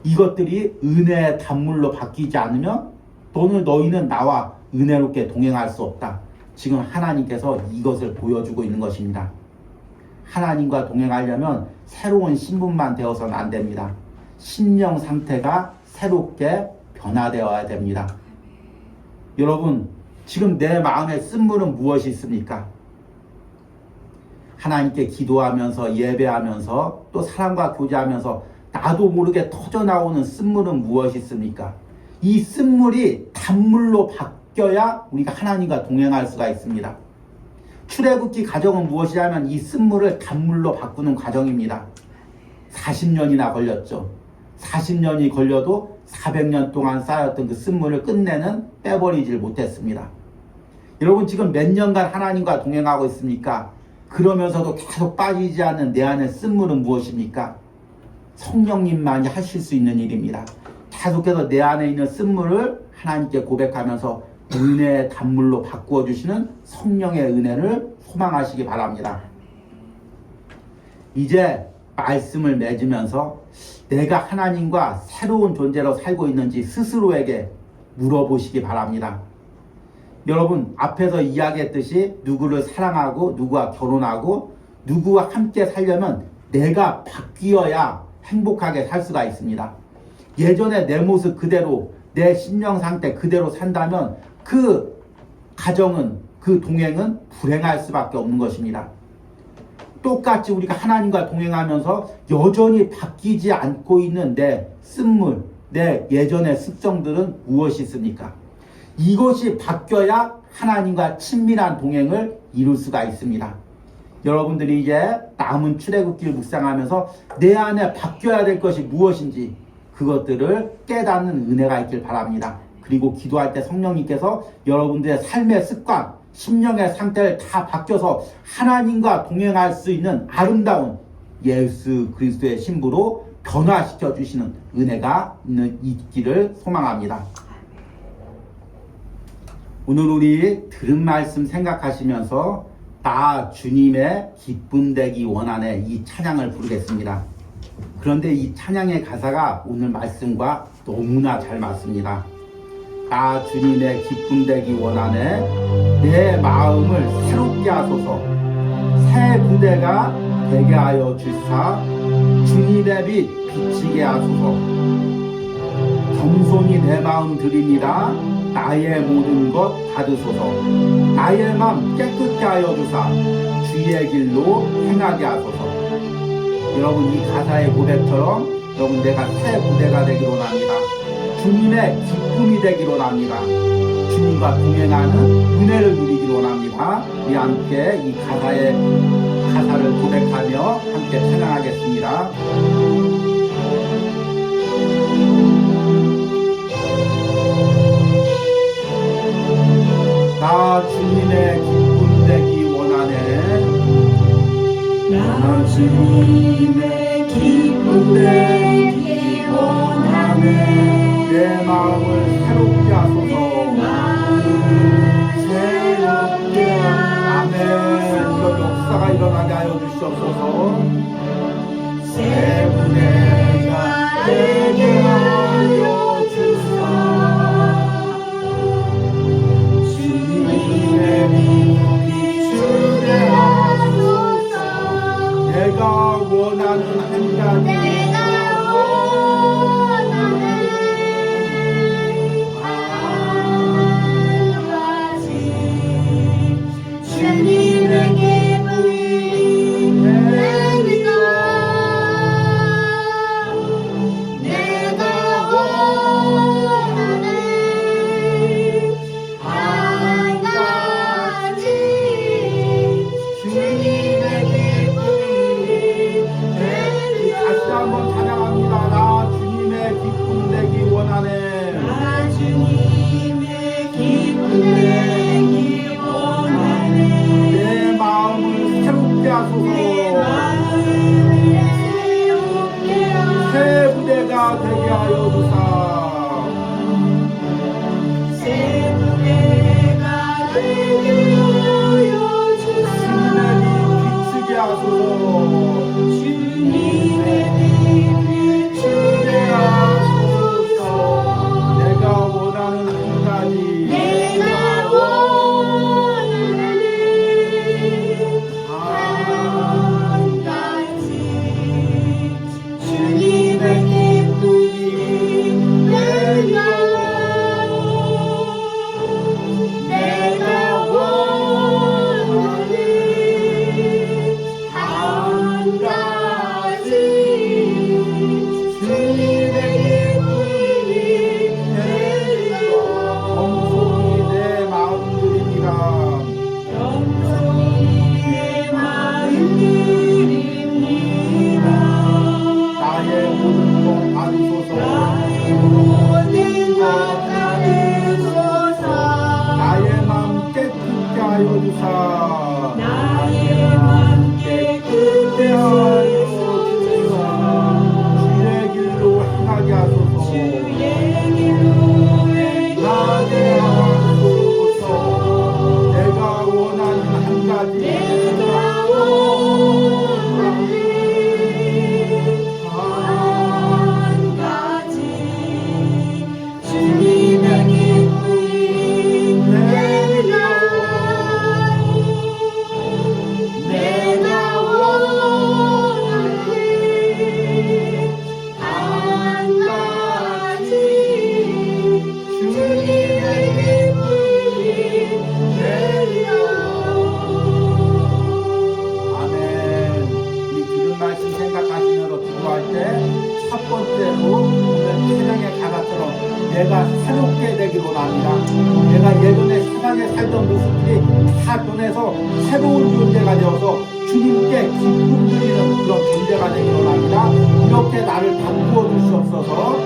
이것들이 은혜의 단물로 바뀌지 않으면 너희는 나와 은혜롭게 동행할 수 없다. 지금 하나님께서 이것을 보여주고 있는 것입니다. 하나님과 동행하려면 새로운 신분만 되어서는 안 됩니다. 심령 상태가 새롭게 변화되어야 됩니다. 여러분, 지금 내 마음에 쓴물은 무엇이 있습니까? 하나님께 기도하면서 예배하면서 또 사람과 교제하면서 나도 모르게 터져나오는 쓴물은 무엇이 있습니까? 이 쓴물이 단물로 바뀌어야 우리가 하나님과 동행할 수가 있습니다. 출애굽기 과정은 무엇이냐면 이 쓴물을 단물로 바꾸는 과정입니다. 40년이나 걸렸죠. 40년이 걸려도 400년 동안 쌓였던 그 쓴물을 끝내는 빼버리질 못했습니다. 여러분, 지금 몇 년간 하나님과 동행하고 있습니까? 그러면서도 계속 빠지지 않는 내 안의 쓴물은 무엇입니까? 성령님만이 하실 수 있는 일입니다. 계속해서 내 안에 있는 쓴물을 하나님께 고백하면서 은혜의 단물로 바꾸어 주시는 성령의 은혜를 소망하시기 바랍니다. 이제 말씀을 맺으면서 내가 하나님과 새로운 존재로 살고 있는지 스스로에게 물어보시기 바랍니다. 여러분, 앞에서 이야기했듯이 누구를 사랑하고 누구와 결혼하고 누구와 함께 살려면 내가 바뀌어야 행복하게 살 수가 있습니다. 예전에 내 모습 그대로 내 심령 상태 그대로 산다면 그 가정은, 그 동행은 불행할 수밖에 없는 것입니다. 똑같이 우리가 하나님과 동행하면서 여전히 바뀌지 않고 있는 내 쓴물, 내 예전의 습성들은 무엇이 있습니까? 이것이 바뀌어야 하나님과 친밀한 동행을 이룰 수가 있습니다. 여러분들이 이제 남은 출애굽기를 묵상하면서 내 안에 바뀌어야 될 것이 무엇인지 그것들을 깨닫는 은혜가 있길 바랍니다. 그리고 기도할 때 성령님께서 여러분들의 삶의 습관, 심령의 상태를 다 바뀌어서 하나님과 동행할 수 있는 아름다운 예수 그리스도의 신부로 변화시켜 주시는 은혜가 있기를 소망합니다. 오늘 우리 들은 말씀 생각하시면서 나 주님의 기쁨 되기 원하네 이 찬양을 부르겠습니다. 그런데 이 찬양의 가사가 오늘 말씀과 너무나 잘 맞습니다. 나 주님의 기쁨 되기 원하네 내 마음을 새롭게 하소서 새 부대가 되게 하여 주사 주님의 빛 비치게 하소서 겸손히 내 마음 드립니다. 나의 모든 것 받으소서 나의 마음 깨끗게 하여 주사 주의 길로 행하게 하소서. 여러분, 이 가사의 고백처럼 여러분 내가 새 부대가 되기로 합니다. 주님의 기쁨이 되기로 합니다. 주님과 동행하는 은혜를 누리기로 합니다. 우리 함께 이 가사를 고백하며 함께 찬양하겠습니다. 나 주님의 기쁨 되기 원하네 나 주님의 기쁨 되기 원하네 내 마음을 새롭게 하소서 새롭게 아멘. 이런 역사가 일어나게 하여 주시옵소서. 새 부대가 되게 하여 주사 주님의 빛 비추게 하소서 내가 원하는 내가 예전에 세상에 살던 모습들이 다 변해서 새로운 존재가 되어서 주님께 기쁨 드리는 그런 존재가 되기 원합니다. 이렇게 나를 바꾸어 주시옵소서.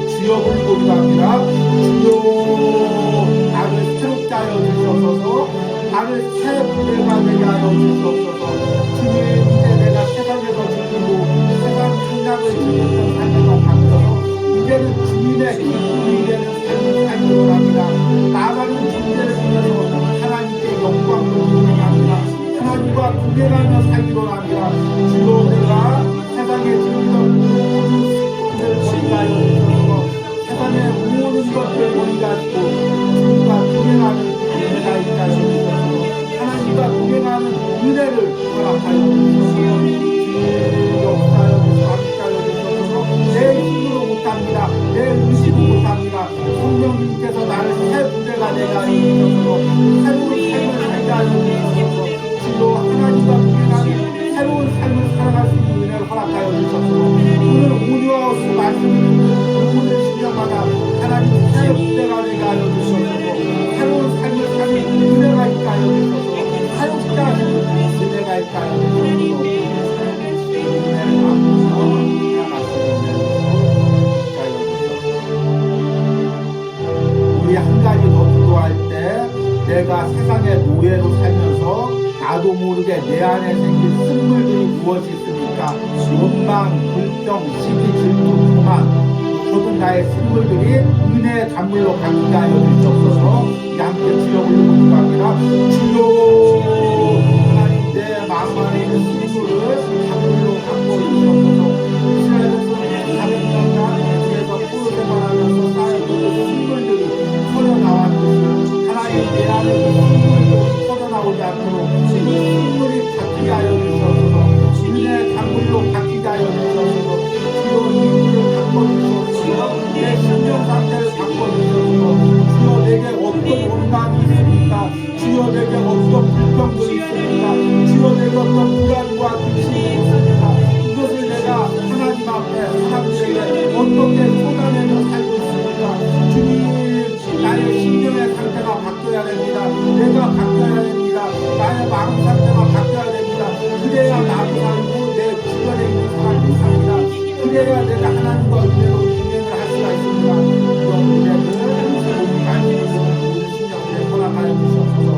주여 부르고 기도합니다. 주여 나를 새롭게 하여 주시옵소서. 나를 새 부대가 되게 하여 주시옵소서. 주님 이제 내가 세상에서 즐기고 세상 생각을 즐겼던 삶에서 바뀌어서 이제는 주님의 기쁨이 되는 삶을 살기 원합니다. 나가는 존재를 통해서 하나님께 영광을 돌립니다. 하나님과 동행하며 살기로 합니다. 주로 내가 세상에 즐기던 모든 습관들을 버리가하여 주셔서 세상의 모든 것들을 버리가지고 주님과 동행하는 은혜가 있게 하여 주셔서 하나님과 동행하는 은혜를 허락하여 주셔서 역사하여 주셔서 함께하여 주셔서 내 힘으로 못합니다. 내 의식으로 못합니다. 성령님께서 나를 새 부대가 되게 하여 주셔서 새로운 삶을 살게 하여 주셔서 주로 하나님과 동행하는 새로운 삶을 살아갈 수 있는 은혜를 허락하여 주셔서 오늘 오뉴하우스 말씀을 듣는 모든 신령마다 하나님 새 부대가 되게 하여 주셔서 새로운 삶을 사는 은혜가 있게 하여 주셔서 새롭게 하시는 은혜가 있게 하여 주셔서 은혜를 받고서 살아갈 수 있는 은혜를 하여 주셔서 우리 한 가지 더 기도할 때 내가 세상의 노예로 살면서 나도 모르게 내 안에 생긴 쓴물들이 무엇이 있습니까? 원망, 불평, 시기, 질투, 교만 모든 나의 쓴물들이 은혜의 단물로 바뀌게 하여 주시옵소서. 함께 주여 부르고 기도합니다. 주여 하나님 내 마음 안에 있는 쓴물을 단물로 바꿔 주시옵소서. 이스라엘 백성들이 400년간 에서 포로 생활하면서 쌓여있는 쓴물들이 터져나왔듯이 하나님 내 안에 있는 쓴물들이 터져나오지 않도록 쓴물이 바뀌게 하여 주셔서 은혜의 단물로 바뀌게 하여 주셔서 주여 이 물을 바꿔주셔서 내 심령 상태를 바꿔주셔서 주여 내게 어떤 원망이 있습니까? 주여 내게 어떤 불평들이 있습니까? 주여 내게 어떤 불안과 근심이 있습니까? 이것을 내가 하나님 앞에 사람들에게 어떻게 쏟아내며 살고 있습니까? 주님 나의 심령의 상태가 바뀌어야 됩니다. 내가 바뀌어야 됩니다. 나의 마음 상태가 바뀌어야 됩니다. 그래야 나도 살고 내 주변에 있는 사람이 삽니다. 그래야 내가 하나님과 은혜로 동행을 할 수가 있습니다. 그런 은혜를 우리 말씀을 듣는 모든 신령들에 허락하여 주시옵소서.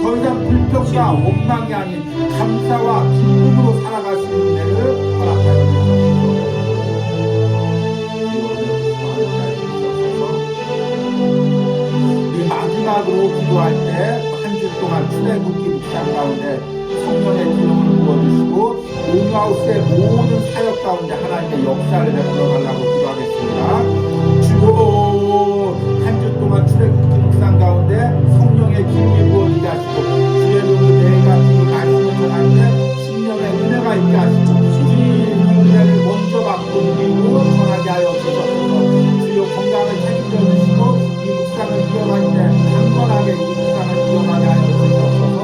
더 이상 불평과 원망이 아닌 감사와 기쁨으로 살아갈 수 있는 은혜를 허락하여 주시옵소서. 우리 마지막으로 기도할 때 한 주 동안 출애굽기 묵상 가운데 성령의 기름을 부어주시고 오뉴하우스의 모든 사역 가운데 하나님의 역사를 베풀어 달라고 기도하겠습니다. 주로 한 주 동안 출애굽기 묵상 가운데 성령의 기름이 부어지게 하시고 주의 눈을 내가 지금 말씀을 전하는데 신령의 은혜가 있게 하시고 주의 은혜를 먼저 받고 누리고 전하게 하여 주셔서 주여 건강을 책임져 주시고 이 묵상을 이어갈 때 강건하게 이 묵상을 이어가게 하여 주셔서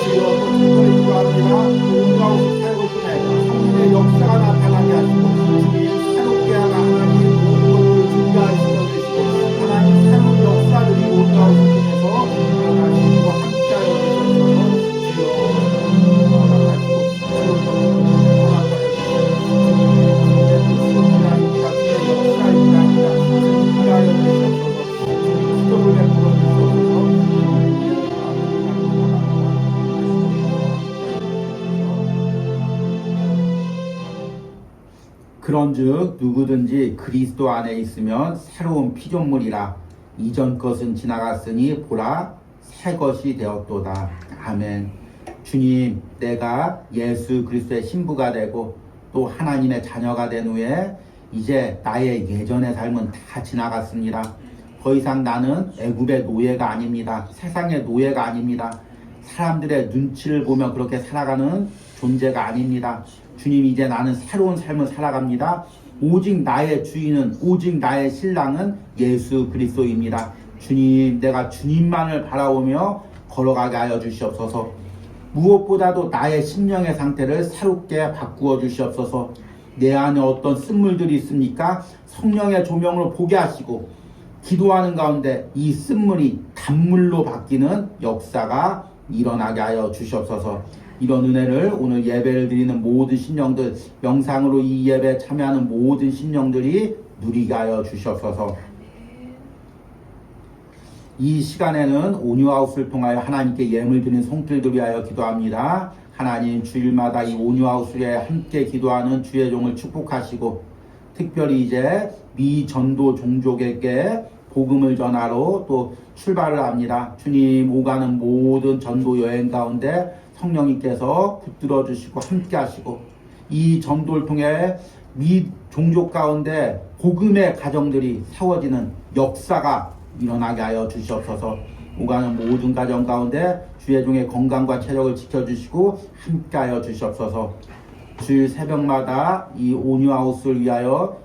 주여 또 특별히 기도합니다. 오뉴하우스 사역을 통해 성령의 역사가 나타나게 하시고 주님 새롭게 하나 하나님 모든 것을 준비하시며 계시고 하나님 새로운 역사들이 오뉴하우스 통해서 일어나시고 함께하여 주셔서 주여 허락하시고 허락하여 주시고 주님의 역사입니다. 준비하여 주셔서 주님 기도를 베풀어 주셔서 그런즉 누구든지 그리스도 안에 있으면 새로운 피조물이라 이전 것은 지나갔으니 보라 새 것이 되었도다. 아멘. 주님 내가 예수 그리스도의 신부가 되고 또 하나님의 자녀가 된 후에 이제 나의 예전의 삶은 다 지나갔습니다. 더 이상 나는 애굽의 노예가 아닙니다. 세상의 노예가 아닙니다. 사람들의 눈치를 보며 그렇게 살아가는 존재가 아닙니다. 주님 이제 나는 새로운 삶을 살아갑니다. 오직 나의 주인은 오직 나의 신랑은 예수 그리스도입니다. 주님 내가 주님만을 바라보며 걸어가게 하여 주시옵소서. 무엇보다도 나의 심령의 상태를 새롭게 바꾸어 주시옵소서. 내 안에 어떤 쓴물들이 있습니까? 성령의 조명을 보게 하시고 기도하는 가운데 이 쓴물이 단물로 바뀌는 역사가 일어나게 하여 주시옵소서. 이런 은혜를 오늘 예배를 드리는 모든 신령들, 영상으로 이 예배에 참여하는 모든 신령들이 누리게 하여 주시옵소서. 이 시간에는 온유하우스를 통하여 하나님께 예물 드리는 손길들 위하여 기도합니다. 하나님, 주일마다 이 온유하우스에 함께 기도하는 주의 종을 축복하시고, 특별히 이제 미 전도 종족에게 복음을 전하러 또 출발을 합니다. 주님, 오가는 모든 전도 여행 가운데 성령님께서 붙들어 주시고 함께 하시고, 이 전도를 통해 미 종족 가운데 복음의 가정들이 세워지는 역사가 일어나게 하여 주시옵소서. 오가는 모든 가정 가운데 주의 종의 건강과 체력을 지켜주시고 함께 하여 주시옵소서. 주일 새벽마다 이 온유하우스를 위하여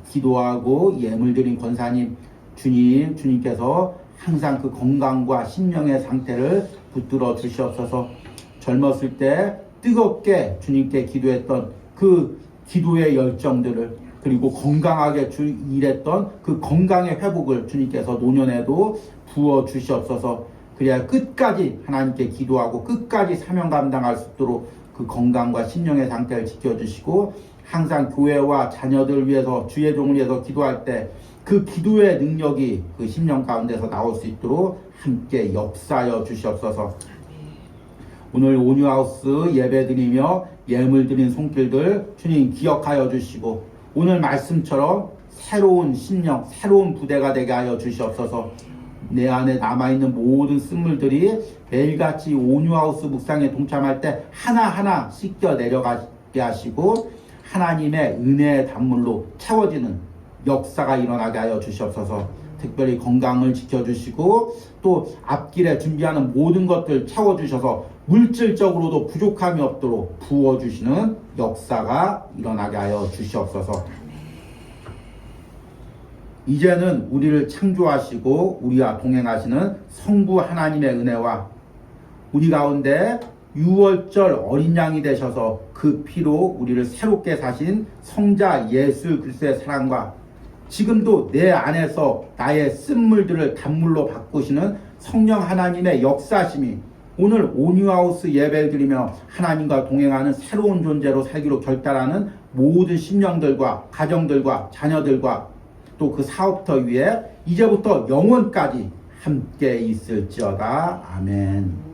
기도하고 예물 드린 권사님, 주님께서 항상 그 건강과 심령의 상태를 붙들어 주시옵소서. 젊었을 때 뜨겁게 주님께 기도했던 그 기도의 열정들을, 그리고 건강하게 일했던 그 건강의 회복을 주님께서 노년에도 부어 주시옵소서. 그래야 끝까지 하나님께 기도하고 끝까지 사명 감당할 수 있도록 그 건강과 심령의 상태를 지켜주시고, 항상 교회와 자녀들을 위해서, 주의 종을 위해서 기도할 때 그 기도의 능력이 그 심령 가운데서 나올 수 있도록 함께 역사하여 주시옵소서. 오늘 온유하우스 예배드리며 예물 드린 손길들 주님 기억하여 주시고, 오늘 말씀처럼 새로운 심령, 새로운 부대가 되게 하여 주시옵소서. 내 안에 남아있는 모든 쓴물들이 매일같이 온유하우스 묵상에 동참할 때 하나하나 씻겨 내려가게 하시고, 하나님의 은혜의 단물로 채워지는 역사가 일어나게 하여 주시옵소서. 특별히 건강을 지켜주시고 또 앞길에 준비하는 모든 것들 채워주셔서 물질적으로도 부족함이 없도록 부어주시는 역사가 일어나게 하여 주시옵소서. 이제는 우리를 창조하시고 우리와 동행하시는 성부 하나님의 은혜와 우리 가운데 유월절 어린 양이 되셔서 그 피로 우리를 새롭게 사신 성자 예수 그리스도의 사랑과 지금도 내 안에서 나의 쓴물들을 단물로 바꾸시는 성령 하나님의 역사심이 오늘 온유하우스 예배를 드리며 하나님과 동행하는 새로운 존재로 살기로 결단하는 모든 심령들과 가정들과 자녀들과 또 그 사업터 위에 이제부터 영원까지 함께 있을지어다. 아멘.